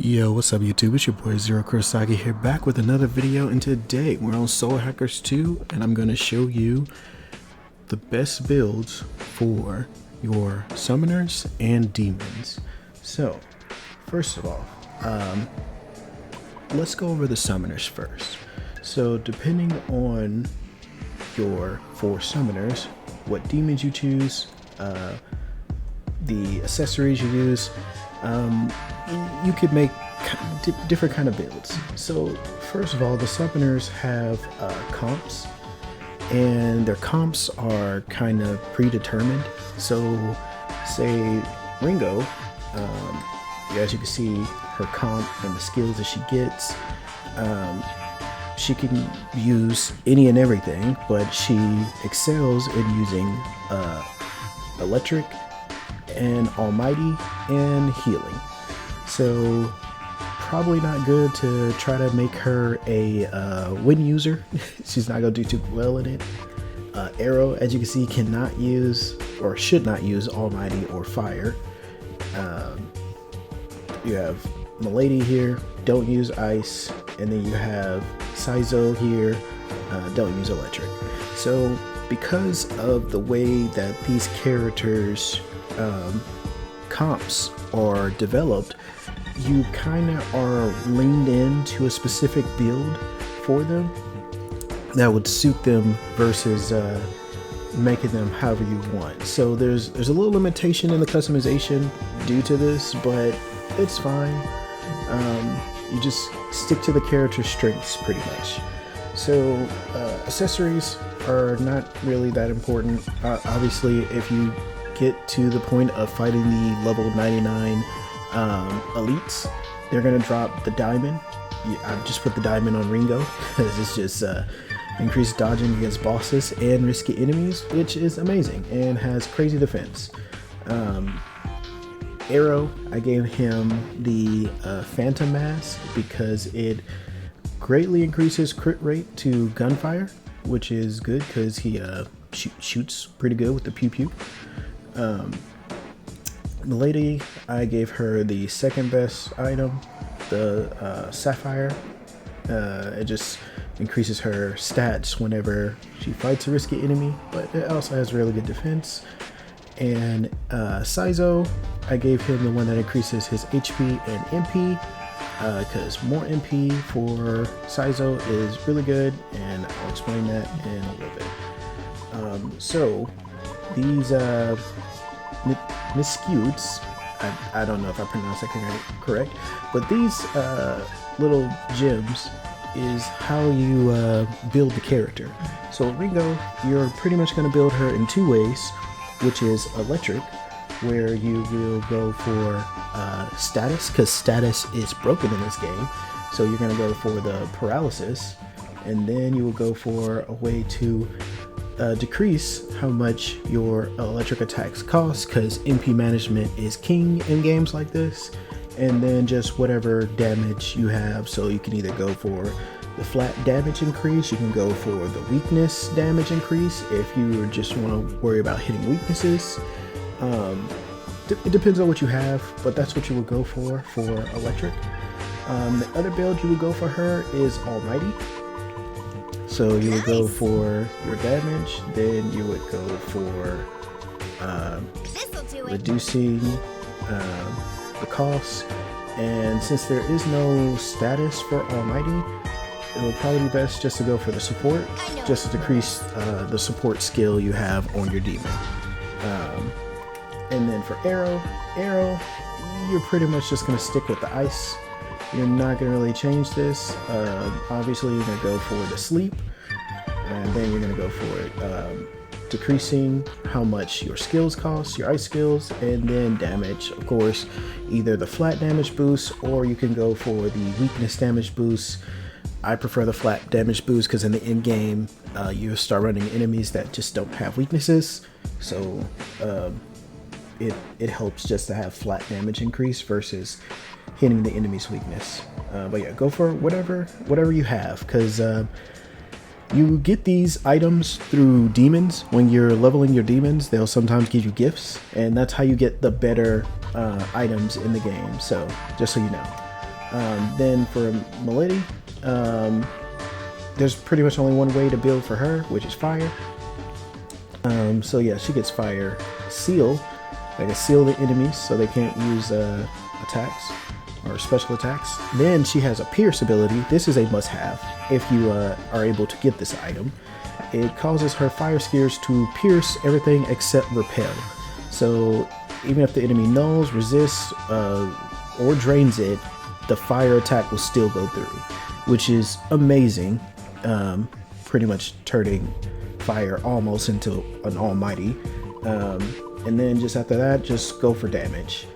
Yo, what's up YouTube? It's your boy Zero Kurasagi here, back with another video, and today we're on Soul Hackers 2 and I'm gonna show you the best builds for your summoners and demons. So, first of all, let's go over the summoners first. So, depending on your 4 summoners, what demons you choose, the accessories you use, you could make different kind of builds. So first of all, the summoners have comps, and their comps are kind of predetermined. So say Ringo, as you can see her comp and the skills that she gets, she can use any and everything, but she excels in using electric and almighty and healing. So probably not good to try to make her a wind user. She's not gonna do too well in it. Arrow, as you can see, cannot use or should not use almighty or fire. You have Milady here, don't use ice, and then you have Saizo here, don't use electric. So because of the way that these characters comps are developed, you kind of are leaned into a specific build for them that would suit them versus making them however you want. So there's a little limitation in the customization due to this, but it's fine. You just stick to the character strengths pretty much. So accessories are not really that important. Obviously, if you get to the point of fighting the level 99 elites, they're gonna drop the diamond. I've just put the diamond on Ringo because it's just increased dodging against bosses and risky enemies, which is amazing and has crazy defense. Arrow, I gave him the Phantom Mask because it greatly increases crit rate to gunfire, which is good because he shoots pretty good with the pew pew. Milady, I gave her the second best item, the Sapphire. It just increases her stats whenever she fights a risky enemy, but it also has really good defense. And Saizo, I gave him the one that increases his HP and MP, because more MP for Saizo is really good, and I'll explain that in a little bit. So these Miscutes, I don't know if I pronounced that correct, but these little gems is how you build the character. So Ringo, you're pretty much going to build her in 2 ways, which is electric, where you will go for status, because status is broken in this game. So you're going to go for the paralysis, and then you will go for a way to decrease how much your electric attacks cost, because MP management is king in games like this, and then just whatever damage you have. So you can either go for the flat damage increase, you can go for the weakness damage increase if you just want to worry about hitting weaknesses. It depends on what you have, but that's what you would go for electric. The other build you would go for her is almighty. So you would go for your damage, then you would go for reducing the cost. And since there is no status for almighty, it would probably be best just to go for the support, just to decrease the support skill you have on your demon. And then for arrow, you're pretty much just going to stick with the ice. You're not going to really change this. Obviously, you're going to go for the sleep, and then you're going to go for it, decreasing how much your skills cost, your ice skills, and then damage. Of course, either the flat damage boost, or you can go for the weakness damage boost. I prefer the flat damage boost because in the end game, you start running enemies that just don't have weaknesses. So it helps just to have flat damage increase versus hitting the enemy's weakness. But yeah, go for whatever you have, because you get these items through demons. When you're leveling your demons, they'll sometimes give you gifts, and that's how you get the better items in the game. So just so you know. Then for Milady, there's pretty much only one way to build for her, which is fire. So yeah, she gets fire seal, like a seal the enemies so they can't use attacks or special attacks. Then she has a pierce ability. This is a must-have if you are able to get this item. It causes her fire spears to pierce everything except repel. So even if the enemy nulls, resists, or drains it, the fire attack will still go through, which is amazing. Pretty much turning fire almost into an almighty. And then just after that, just go for damage.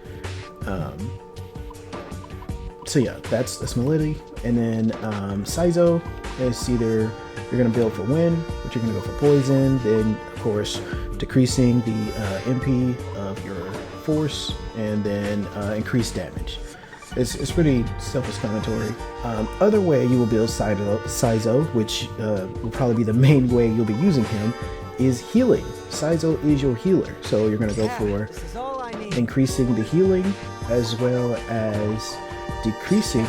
So yeah, that's Milady. And then Saizo is either you're gonna build for wind, which you're gonna go for poison, then of course decreasing the MP of your force, and then increased damage. It's pretty self-explanatory. Other way you will build Saizo, which will probably be the main way you'll be using him, is healing. Saizo is your healer, so you're gonna go for increasing the healing as well as decreasing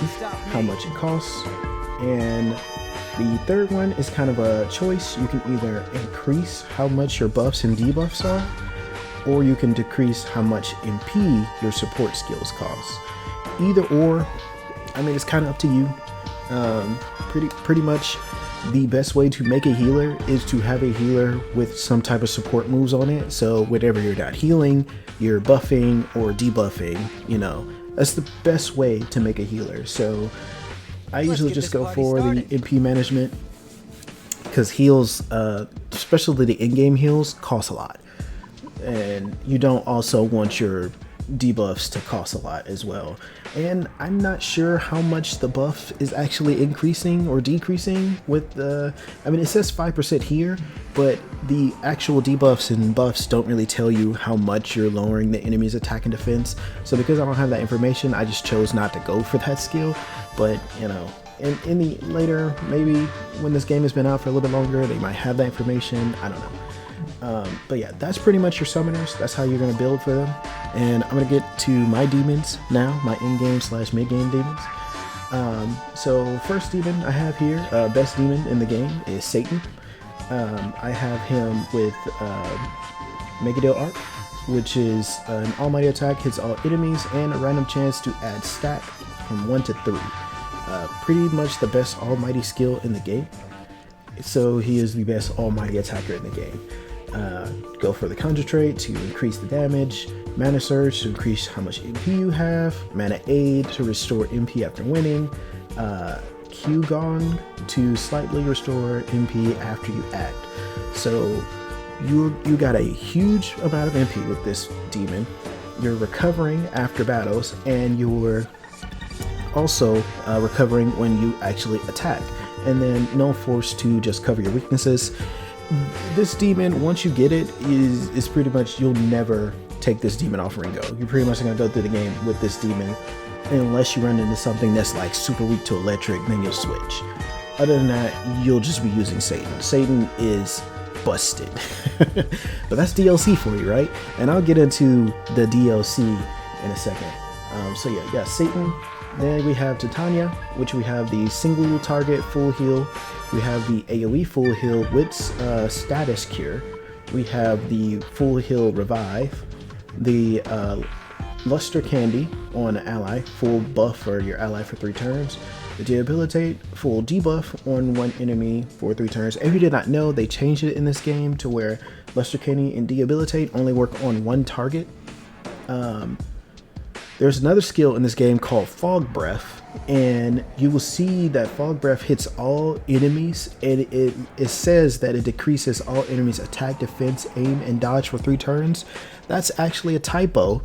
how much it costs. And the third one is kind of a choice. You can either increase how much your buffs and debuffs are, or you can decrease how much MP your support skills cost. Either or, I mean, it's kind of up to you. Pretty much the best way to make a healer is to have a healer with some type of support moves on it. So whenever you're not healing, you're buffing or debuffing, you know, that's the best way to make a healer. So I usually just go for the MP management, because heals, especially the in-game heals, cost a lot. And you don't also want your debuffs to cost a lot as well. And I'm not sure how much the buff is actually increasing or decreasing with the, I mean, it says 5% here, but the actual debuffs and buffs don't really tell you how much you're lowering the enemy's attack and defense. So because I don't have that information, I just chose not to go for that skill. But you know, in the later, maybe when this game has been out for a little bit longer, they might have that information. I don't know. But yeah, that's pretty much your summoners. That's how you're going to build for them. And I'm going to get to my demons now, my in-game / mid-game demons. So first demon I have here, best demon in the game, is Satan. I have him with Megadale Arc, which is an almighty attack, hits all enemies, and a random chance to add stack from 1 to 3. Pretty much the best almighty skill in the game. So he is the best almighty attacker in the game. Go for the concentrate to increase the damage, mana surge to increase how much MP you have, mana aid to restore MP after winning, Q gong to slightly restore MP after you act. So you got a huge amount of MP with this demon. You're recovering after battles, and you're also recovering when you actually attack, and then no force to just cover your weaknesses. This demon, once you get it, is pretty much, you'll never take this demon off Ringo. You're pretty much gonna go through the game with this demon, unless you run into something that's like super weak to electric, then you'll switch. Other than that, you'll just be using Satan. Satan is busted. But that's DLC for you, right? And I'll get into the DLC in a second. So yeah, Satan. Then we have Titania, which we have the single target full heal. We have the AoE full heal with status cure. We have the full heal revive. The luster candy on an ally, full buff for your ally for 3 turns. The debilitate, full debuff on one enemy for 3 turns. If you did not know, they changed it in this game to where luster candy and debilitate only work on one target. There's another skill in this game called Fog Breath, and you will see that Fog Breath hits all enemies, and it says that it decreases all enemies' attack, defense, aim, and dodge for 3 turns. That's actually a typo.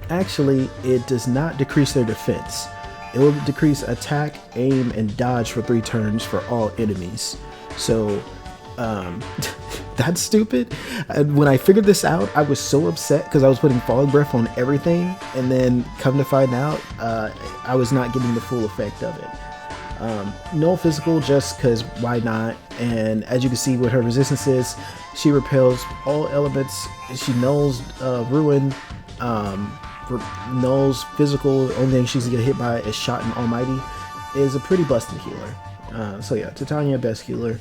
Actually, it does not decrease their defense. It will decrease attack, aim, and dodge for 3 turns for all enemies. So, that's stupid. And when I figured this out, I was so upset because I was putting Fog Breath on everything, and then come to find out, I was not getting the full effect of it. No physical, just because why not? And as you can see what her resistance is, she repels all elements. She nulls ruin, Null's physical, the only thing she's gonna get hit by is Shot and Almighty, is a pretty busted healer. So yeah, Titania, best healer.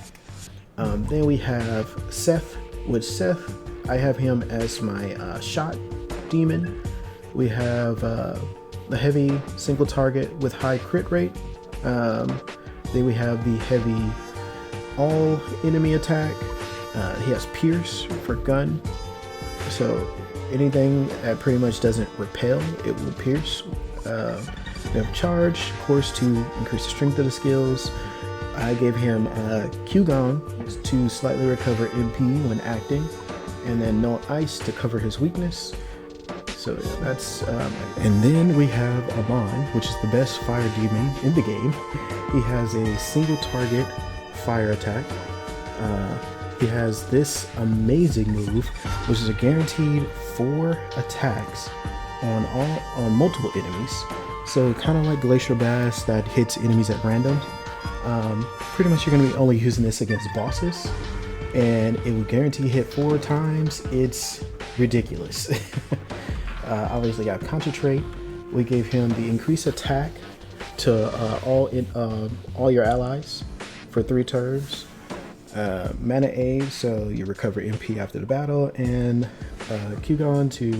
Then we have Seth. With Seth, I have him as my shot demon. We have the heavy single target with high crit rate. Then we have the heavy all enemy attack. He has Pierce for gun. So anything that pretty much doesn't repel, it will pierce. We have Charge, of course, to increase the strength of the skills. I gave him Q-Gong to slightly recover MP when acting, and then No Ice to cover his weakness. So yeah, that's and then we have Amon, which is the best fire demon in the game. He has a single target fire attack. He has this amazing move, which is a guaranteed 4 attacks on multiple enemies. So kind of like Glacier Bass that hits enemies at random. Pretty much you're going to be only using this against bosses, and it will guarantee hit 4 times. It's ridiculous. Obviously got Concentrate. We gave him the increased attack to all your allies for 3 turns. Mana Aid, so you recover MP after the battle, and Q-Gon to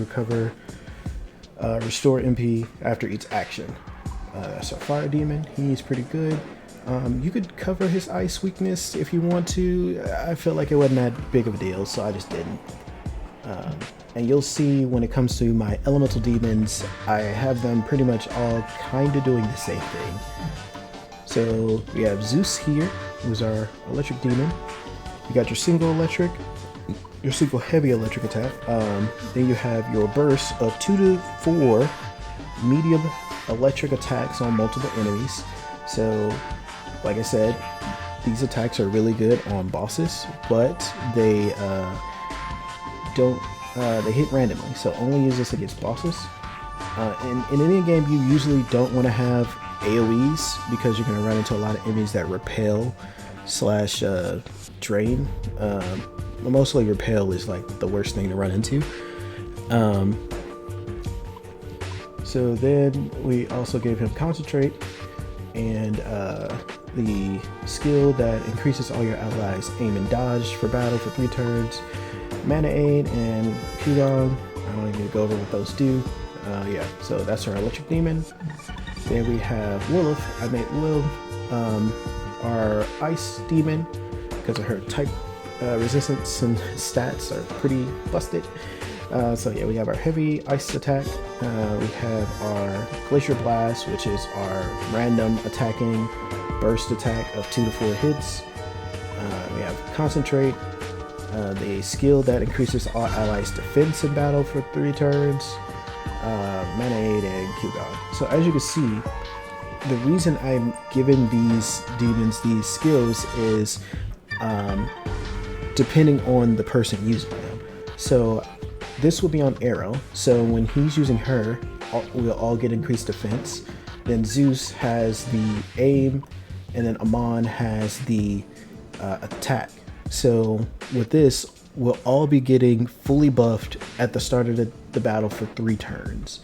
restore MP after each action. That's our Fire Demon. He's pretty good. You could cover his ice weakness if you want to. I felt like it wasn't that big of a deal, so I just didn't. And you'll see when it comes to my elemental demons, I have them pretty much all kind of doing the same thing. So we have Zeus here, who's our electric demon. You got your single electric, your single heavy electric attack. Then you have your burst of 2 to 4 medium electric attacks on multiple enemies. So like I said, these attacks are really good on bosses, but they they hit randomly, so only use this against bosses. In any game, you usually don't want to have AoEs because you're going to run into a lot of enemies that repel / drain. Mostly repel is like the worst thing to run into. So then we also gave him Concentrate and the skill that increases all your allies aim and dodge for battle for 3 turns. Mana Aid and Q-Gong. I don't even need to go over what those do. Yeah, so that's our electric demon. Then we have Lilith. I made Lilith our ice demon because of her type resistance and stats are pretty busted. So yeah, we have our heavy ice attack. We have our Glacier Blast, which is our random attacking burst attack of 2 to 4 hits. We have Concentrate, the skill that increases all allies' defense in battle for 3 turns. Mana Aid and Q-Gong. So as you can see, the reason I'm giving these demons these skills is depending on the person using them. So this will be on Arrow, so when he's using her, we'll all get increased defense. Then Zeus has the aim, and then Amon has the attack. So with this, we'll all be getting fully buffed at the start of the battle for 3 turns.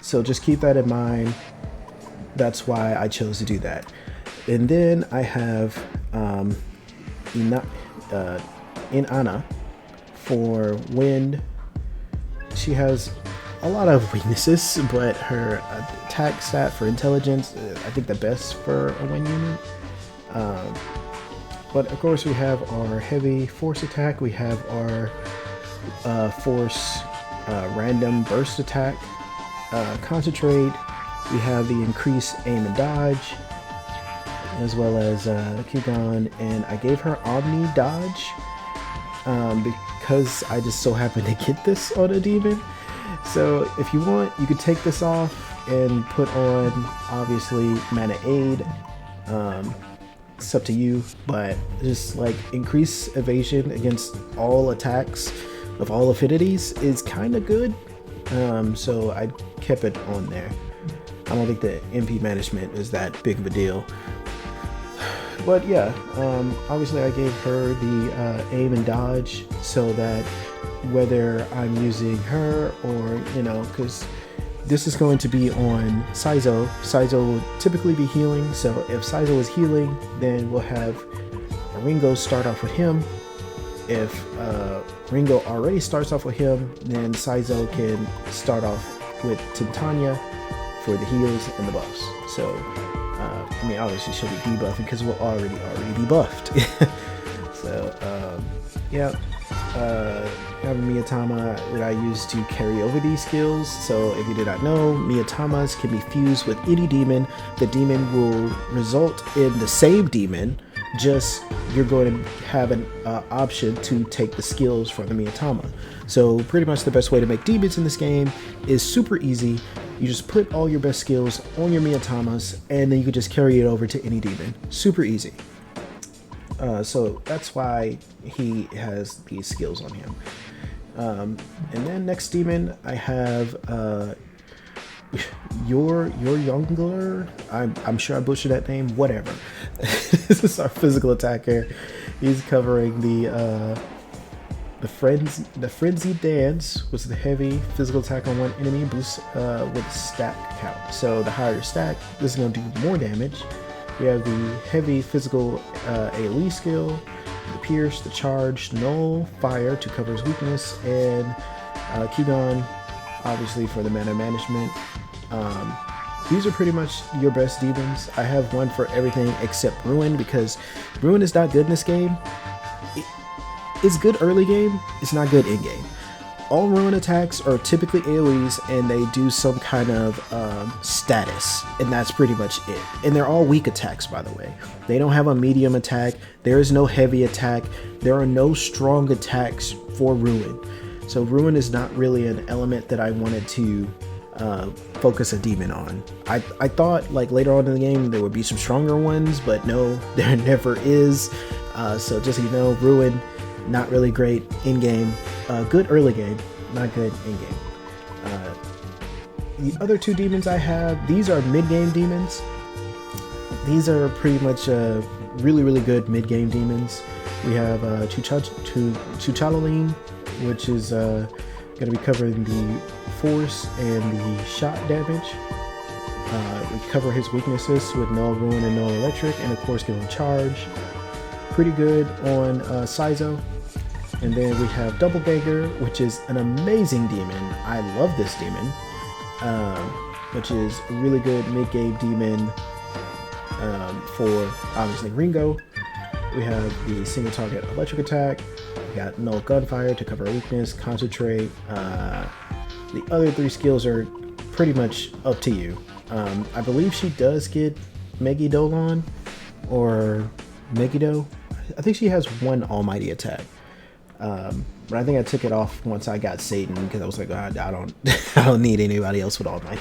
So just keep that in mind. That's why I chose to do that. And then I have Inanna for wind. She has a lot of weaknesses, but her attack stat for intelligence, I think the best for a wind unit. But of course we have our heavy force attack. We have our force random burst attack. Concentrate. We have the increased aim and dodge, as well as Q-Gon, and I gave her Omni dodge because I just so happened to get this on a demon. So if you want, you could take this off and put on obviously Mana Aid. It's up to you, but just like increase evasion against all attacks of all affinities is kind of good. So I kept it on there. I don't think the MP management is that big of a deal. But yeah, obviously I gave her the aim and dodge so that whether I'm using her or, because this is going to be on Saizo. Saizo will typically be healing, so if Saizo is healing, then we'll have Ringo start off with him. If Ringo already starts off with him, then Saizo can start off with Titania for the heals and the buffs. So, obviously she'll be debuffed because we're already debuffed. So, have Miyatama that I use to carry over these skills. So if you did not know, Miyatamas can be fused with any demon. The demon will result in the same demon, just you're going to have an option to take the skills from the Miyatama. So pretty much the best way to make demons in this game is super easy. You just put all your best skills on your Miyatamas, and then you can just carry it over to any demon. Super easy. So that's why he has these skills on him. And then next demon, I have your Youngler. I'm sure I butchered that name. Whatever. This is our physical attacker. He's covering the frenzied dance, was the heavy physical attack on one enemy, boosts with stack count. So the higher your stack, this is going to do more damage. We have the heavy physical AoE skill, the pierce, the charge, null, fire to cover his weakness, and Kigon, obviously for the mana management. These are pretty much your best demons. I have one for everything except Ruin, because Ruin is not good in this game. It's good early game, it's not good in game. All Ruin attacks are typically AoEs, and they do some kind of status, and that's pretty much it. And they're all weak attacks, by the way. They don't have a medium attack, there is no heavy attack, there are no strong attacks for Ruin. So Ruin is not really an element that I wanted to focus a demon on. I thought like later on in the game there would be some stronger ones, but no, there never is. So just so you know, Ruin, not really great in game. Good early game, not good in game. The other two demons I have, these are mid-game demons. These are pretty much really good mid-game demons. We have Chuchalaline, which is going to be covering the force and the shot damage. We cover his weaknesses with null, ruin, and null electric, and of course give him charge. Pretty good on Saizo. And then we have Doppelganger, which is an amazing demon. I love this demon, which is a really good mid-game demon for obviously Ringo. We have the single target electric attack. We got null gunfire to cover weakness, concentrate. The other three skills are pretty much up to you. I believe she does get Megidolon or Megiddo. I think she has one almighty attack. But I think I took it off once I got Satan, because I was like, I don't need anybody else with almighty.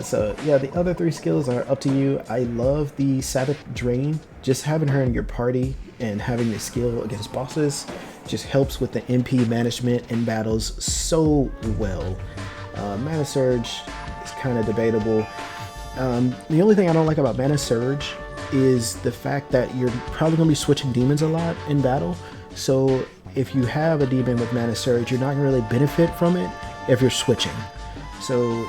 So yeah, the other three skills are up to you. I love the Sabbath Drain. Just having her in your party and having the skill against bosses just helps with the MP management in battles so well. Mana Surge is kind of debatable. The only thing I don't like about Mana Surge is the fact that you're probably going to be switching demons a lot in battle. So if you have a demon with Mana Surge, you're not going to really benefit from it if you're switching. So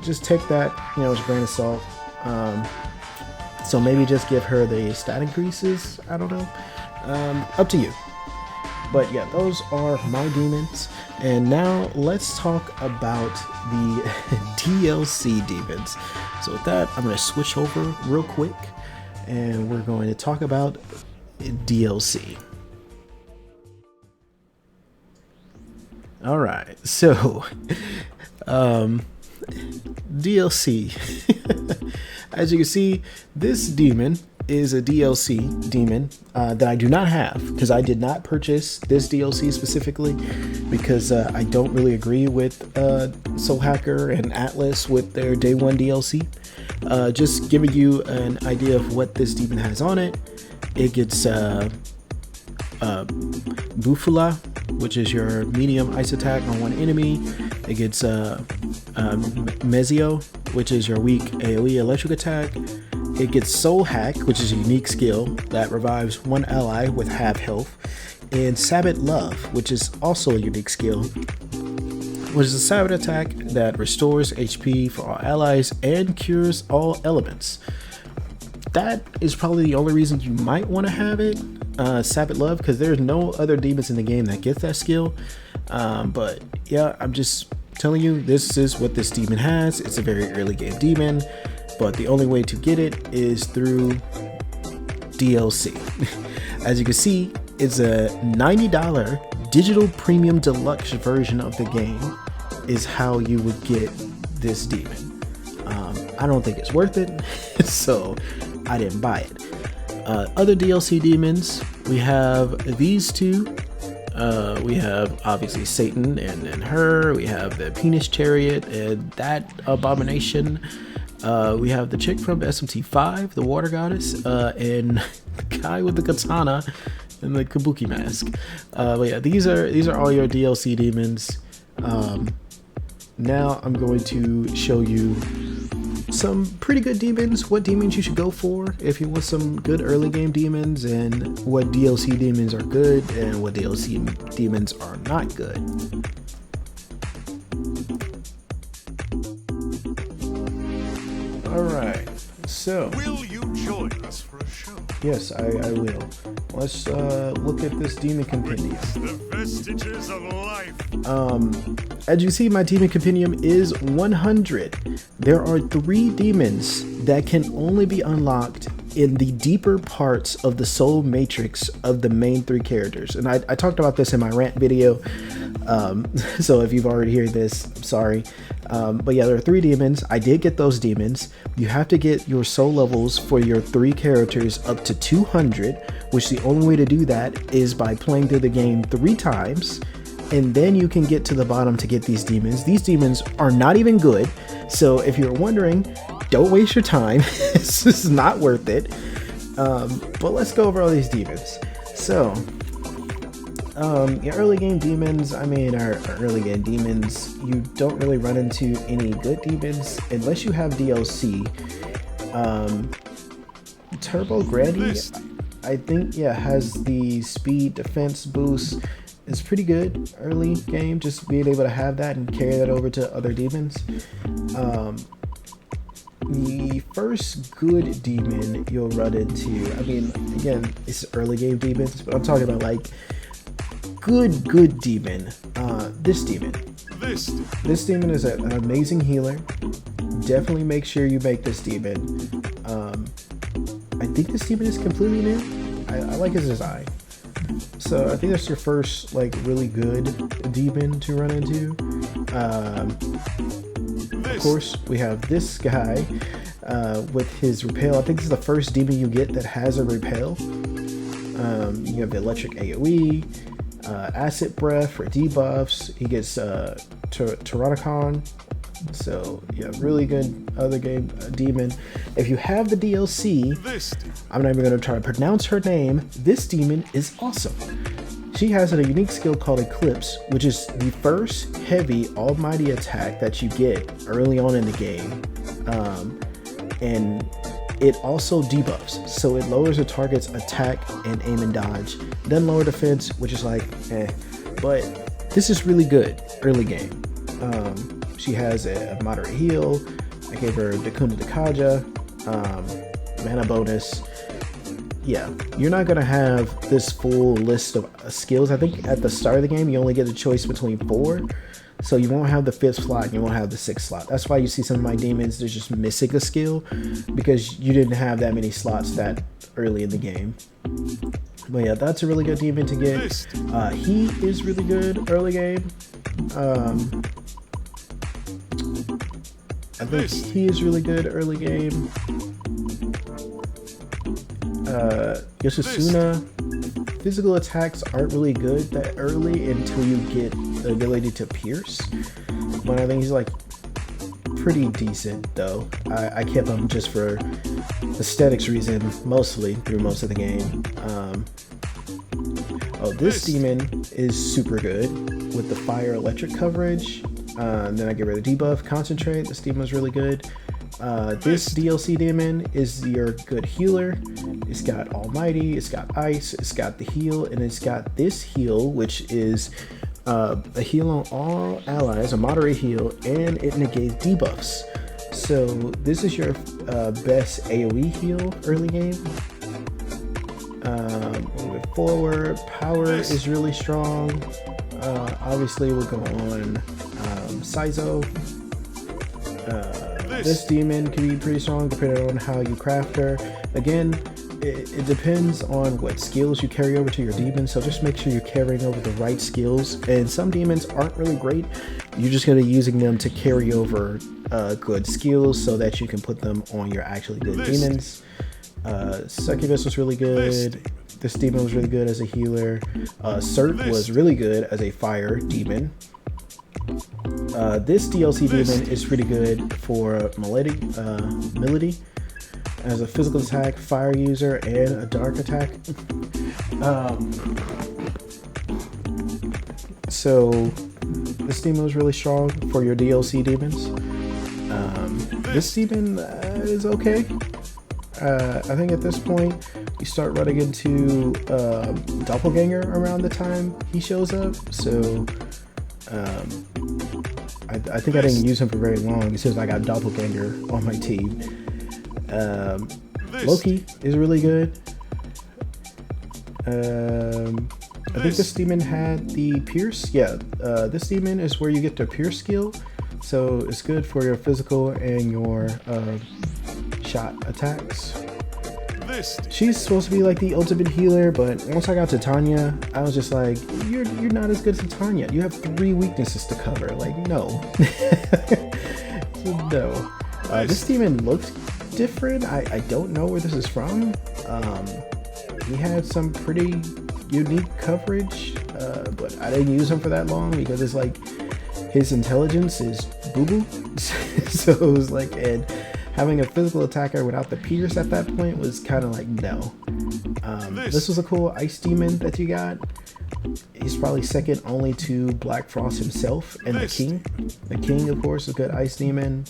just take that, as a grain of salt. So maybe just give her the stat increases. I don't know. Up to you. But yeah, those are my demons. And now let's talk about the DLC demons. So with that, I'm going to switch over real quick, and we're going to talk about DLC. All right, so DLC. As you can see, this demon is a DLC demon that I do not have, because I did not purchase this DLC specifically, because I don't really agree with Soul Hacker and Atlas with their day one DLC. Just giving you an idea of what this demon has on it. It gets Bufula, which is your medium ice attack on one enemy. It gets Mezio, which is your weak AoE electric attack. It gets Soul Hack, which is a unique skill that revives one ally with half health. and Sabbath Love, which is also a unique skill, which is a Sabbath attack that restores HP for all allies and cures all elements. That is probably the only reason you might want to have it, Sabbath Love, because there's no other demons in the game that get that skill. But yeah, I'm just telling you, this is what this demon has. It's a very early game demon, but the only way to get it is through DLC. As you can see, it's a $90 digital premium deluxe version of the game is how you would get this demon. I don't think it's worth it, so I didn't buy it. Other DLC demons, we have these two. We have obviously Satan and her. We have the penis chariot and that abomination. We have the chick from SMT5, the water goddess, and the guy with the katana and the kabuki mask. But yeah, these are all your DLC demons. Now I'm going to show you some pretty good demons, what demons you should go for if you want some good early game demons, and what DLC demons are good and what DLC demons are not good. Alright, so will you join us for a show? Yes, I will. Let's look at this demon compendium. The vestiges of life. As you see, my demon compendium is 100. There are 3 demons that can only be unlocked in the deeper parts of the soul matrix of the main 3 characters. And I talked about this in my rant video. So if you've already heard this, I'm sorry. But yeah, there are 3 demons. I did get those demons. You have to get your soul levels for your 3 characters up to 200, which the only way to do that is by playing through the game 3 times. And then you can get to the bottom to get these demons. These demons are not even good. So if you're wondering, don't waste your time. This is not worth it. But let's go over all these demons. So, your early game demons, I mean, our early game demons, you don't really run into any good demons unless you have DLC. Turbo Granny, I think, yeah, has the speed defense boost. It's pretty good early game, just being able to have that and carry that over to other demons. The first good demon you'll run into, I mean, again, it's early game demons, but I'm talking about like good demon. This demon. This demon is an amazing healer. Definitely make sure you make this demon. I think this demon is completely new. I like his design. So I think that's your first like really good demon to run into. Of course, we have this guy with his repel. I think this is the first demon you get that has a repel. You have the electric AoE, acid breath for debuffs. He gets Tyrannicon. So yeah, really good other game demon. If you have the DLC, I'm not even going to try to pronounce her name. This demon is awesome. She has a unique skill called Eclipse, which is the first heavy almighty attack that you get early on in the game. And it also debuffs, so it lowers a target's attack and aim and dodge, then lower defense, which is like but this is really good early game. She has a moderate heal. I gave her Dakunda Dakaja, mana bonus. Yeah, you're not gonna have this full list of skills. I think at the start of the game you only get a choice between 4, so you won't have the 5th slot and you won't have the 6th slot. That's why you see some of my demons, they're just missing a skill because you didn't have that many slots that early in the game. But yeah, that's a really good demon to get. He is really good early game. I think he is really good early game. Yoshitsuna, physical attacks aren't really good that early until you get the ability to pierce. But I think he's like pretty decent though. I kept him just for aesthetics reason mostly through most of the game. This demon is super good with the fire electric coverage. Then I get rid of debuff, concentrate. This demon is really good. This DLC demon is your good healer. It's got Almighty, it's got Ice, it's got the heal, and it's got this heal, which is a heal on all allies, a moderate heal, and it negates debuffs. So this is your best AoE heal early game. Moving forward, power is really strong. Obviously, we'll go on Saizo. This demon can be pretty strong depending on how you craft her. Again, it depends on what skills you carry over to your demons, so just make sure you're carrying over the right skills. And some demons aren't really great. You're just going to be using them to carry over good skills so that you can put them on your actually good demons. Succubus was really good. This demon was really good as a healer. Cert was really good as a fire demon. This DLC demon is pretty good for Melody as a physical attack, fire user, and a dark attack. So this demon was really strong for your DLC demons. This demon is okay. I think at this point you start running into Doppelganger around the time he shows up. So I think I didn't use him for very long since I got Doppelganger on my team. Loki is really good. I think this demon had the Pierce. Yeah, this demon is where you get the Pierce skill. So it's good for your physical and your shot attacks. She's supposed to be like the ultimate healer, but once I got to Tanya, I was just like, you're not as good as Tanya. You have 3 weaknesses to cover. Like, no. No. This demon looks different. I don't know where this is from. He had some pretty unique coverage, but I didn't use him for that long because it's like his intelligence is boo-boo. So it was like, and having a physical attacker without the Pierce at that point was kind of like, no. This was a cool ice demon that you got. He's probably second only to Black Frost himself and the King. The King, of course, is a good ice demon.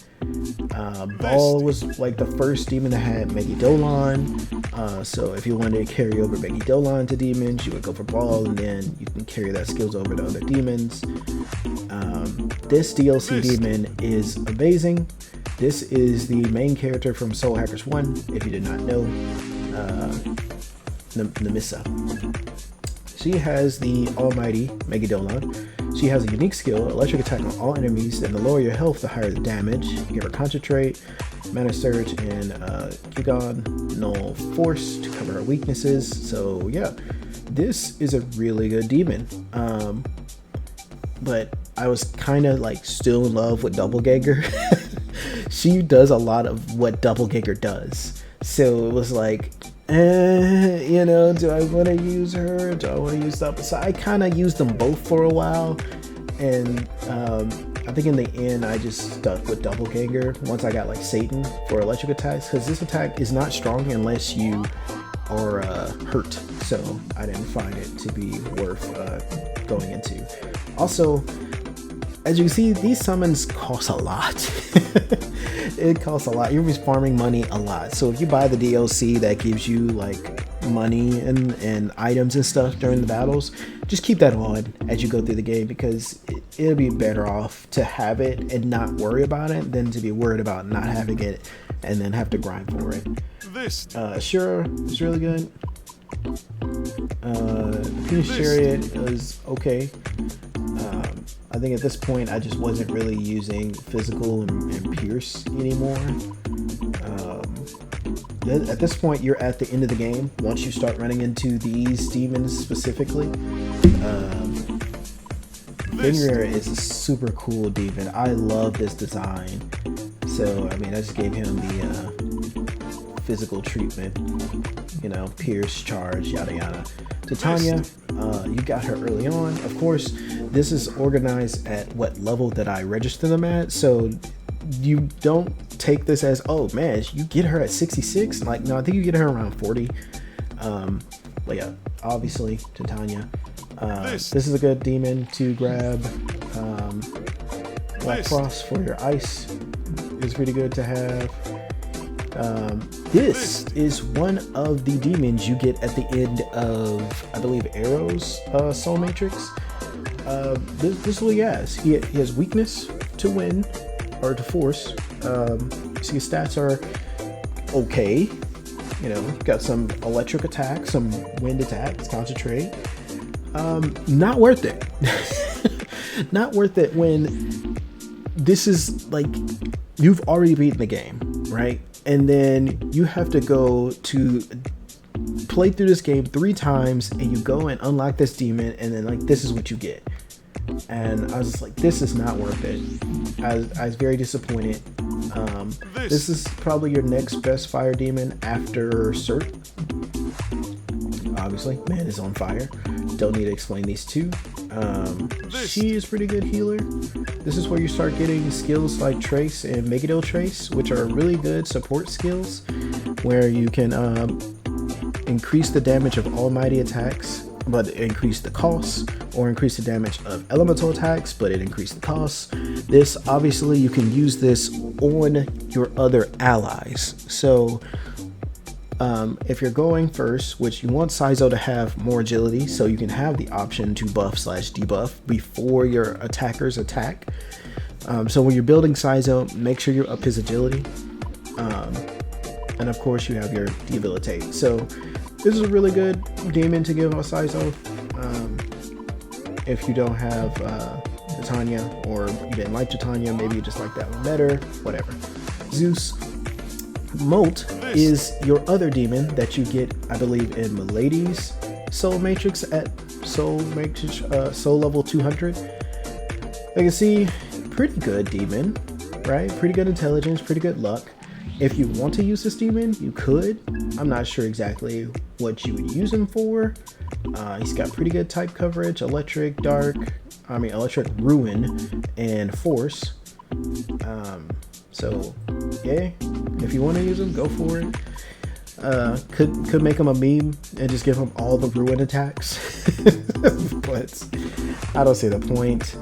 Ball was like the first demon that had Megidolan. So if you wanted to carry over Megidolan to demons, you would go for Ball, and then you can carry that skills over to other demons. This DLC demon is amazing. This is the main character from Soul Hackers 1, if you did not know, Namissa. She has the Almighty Megidolan. She has a unique skill, electric attack on all enemies, and the lower your health, the higher the damage. You give her Concentrate, Mana Surge, and Kugan Null Force to cover her weaknesses. So yeah, this is a really good demon. But I was kind of like still in love with Doppelganger. She does a lot of what Doppelganger does. So it was like, you know, do I want to use her? Do I want to use Doppelganger? So I kind of used them both for a while. And I think in the end, I just stuck with Doppelganger once I got like Satan for electric attacks. Because this attack is not strong unless you are hurt. So I didn't find it to be worth going into. Also, as you can see, these summons cost a lot. It costs a lot. You're just farming money a lot. So if you buy the DLC that gives you like money and items and stuff during the battles, just keep that on as you go through the game, because it'll be better off to have it and not worry about it than to be worried about not having it and then have to grind for it. Shura is really good. The Penis Chariot is okay. I think at this point I just wasn't really using physical and pierce anymore. At this point you're at the end of the game once you start running into these demons specifically. Fenrir is a super cool demon. I love this design. So I mean, I just gave him the physical treatment, you know, pierce, charge, yada yada. Titania, you got her early on. Of course, this is organized at what level that I register them at, so you don't take this as, oh man, you get her at 66. Like, no, I think you get her around 40. But yeah, obviously Titania. This is a good demon to grab. Black Frost for your ice is pretty good to have. This is one of the demons you get at the end of, I believe, Arrow's Soul Matrix. This is what he has. He has weakness to wind or to force. See, his stats are okay. You know, got some electric attacks, some wind attacks, concentrate. Not worth it. Not worth it when this is like you've already beaten the game, right? And then you have to go to play through this game 3 times, and you go and unlock this demon, and then like this is what you get. And I was just like, this is not worth it. I was very disappointed. This is probably your next best fire demon after Cert. Obviously, man is on fire. Don't need to explain these two. She is pretty good healer. This is where you start getting skills like Trace and Megadil Trace, which are really good support skills, where you can increase the damage of almighty attacks, but increase the costs, or increase the damage of elemental attacks, but it increased the costs. This, obviously, you can use this on your other allies. So if you're going first, which you want Saizo to have more agility, so you can have the option to buff/debuff before your attackers attack. So when you're building Saizo, make sure you up his agility. And of course you have your debilitate. So this is a really good demon to give on Saizo. If you don't have Titania, or you didn't like Titania, maybe you just like that one better, whatever. Zeus. Molt is your other demon that you get, I believe, in Milady's Soul Matrix at Soul level 200. You can see, pretty good demon, right? Pretty good intelligence, pretty good luck. If you want to use this demon, you could. I'm not sure exactly what you would use him for. He's got pretty good type coverage, electric, ruin, and force. So yeah, if you want to use him, go for it. Could make him a meme and just give him all the ruin attacks, but I don't see the point.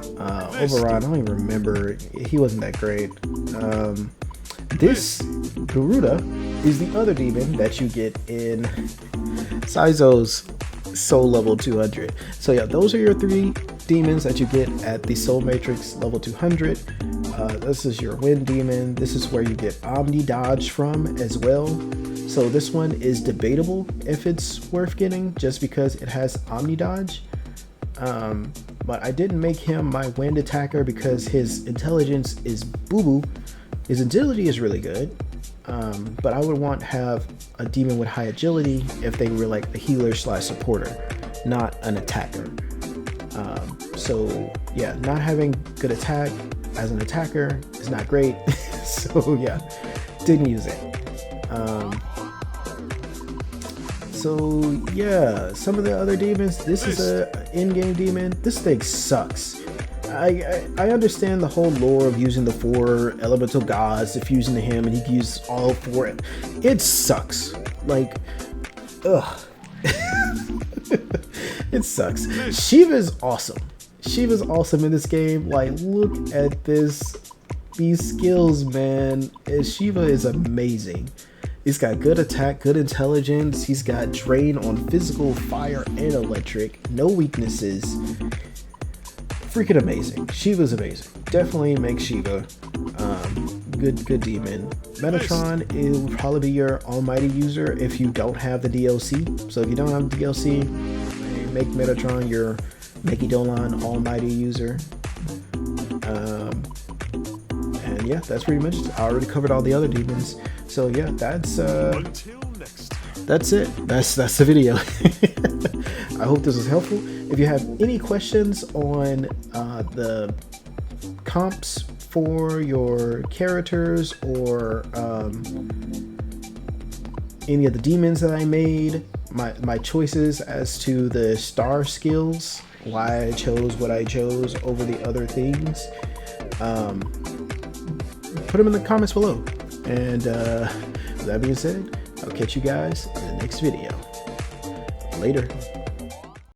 Overall, I don't even remember. He wasn't that great. This Garuda is the other demon that you get in Saizo's Soul level 200. So yeah, those are your 3 demons that you get at the Soul Matrix level 200. This is your wind demon. This is where you get Omni Dodge from as well. So this one is debatable if it's worth getting, just because it has Omni Dodge. But I didn't make him my wind attacker because his intelligence is boo-boo. His agility is really good. But I would want to have a demon with high agility if they were like a healer/supporter, not an attacker. So yeah, not having good attack as an attacker is not great. So yeah, didn't use it. So yeah, some of the other demons, this is a in-game demon. This thing sucks. I understand the whole lore of using the 4 elemental gods, diffusing to him, and he can use all 4. It sucks. Like, ugh. It sucks. Shiva's awesome. Shiva's awesome in this game. Like, look at these skills, man. Shiva is amazing. He's got good attack, good intelligence. He's got drain on physical, fire, and electric. No weaknesses. Freaking amazing. Shiva's amazing. Definitely make Shiva. Good demon. Metatron will probably be your almighty user if you don't have the DLC. So if you don't have the DLC, make Metatron your Mekidolan almighty user. And yeah, that's pretty much it. I already covered all the other demons. So yeah, that's Until next time. that's it. That's the video. I hope this was helpful. If you have any questions on the comps for your characters, or any of the demons that I made, my choices as to the star skills, why I chose what I chose over the other things, put them in the comments below. And with that being said, I'll catch you guys in the next video. Later.